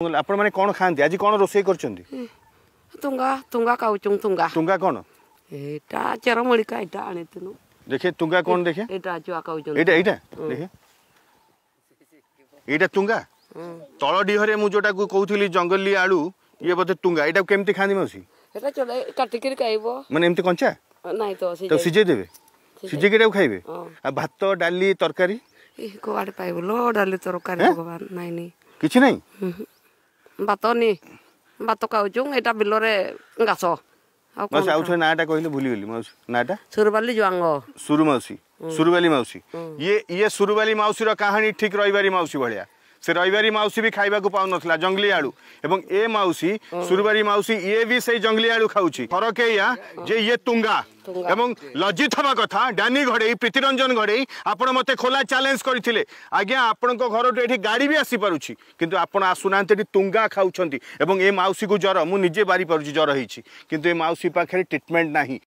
आपण माने कोन खांती आज कोन रोसई करचंदी तुंगा तुंगा काउचुं तुंगा तुंगा कोन एटा चरमळी का एटा आनेतनु देखे तुंगा कोन देखे एटा चुआ काउचुं एटा एटा देखे एटा तुंगा तळ डिहरे मु जोटा को कहउथली जंगली आलू ये बते तुंगा एटा केमती खांदी मौसी एटा चले काटी के खाइबो माने एमती कंचा नाही तो सिजे देबे सिजे के खाइबे आ भात डाली तरकारी ए कोआड पाइबलो डाली तरकारी भगवान नाही नी किछि नाही बातनी बात खाऊचुं एटा बिलरे गाछ मौसी आउछ नाटा कहले भूली गेली मौसी नाटा सुरबाली जुआंग सुरु मौसी सुरुवाली मौसी ये सुरुवाली मौसी रो कहानी ठीक रविवारी मौसी भलिया से रविवारी मौसी भी खाइबा को पाउ नथला जंगली आलू एवं ए मौसी सुरुवारी मौसी ये भी से जंगली आलू खाउची फरक एया जे ये तुंगा एवं लज्जित हवा कथा डानी घड़े प्रीतिरंजन घड़े आपण मते खोला चैलेंज करथिले आज्ञा आपण को घर तो एठी गाड़ी भी आसी पारुची किंतु आपण आसुनांते तुंगा खाउछंती एवं ए मौसी को जर मु निजे बारी पारुची जर हिची किंतु ए मौसी पाखरे ट्रीटमेंट नाही।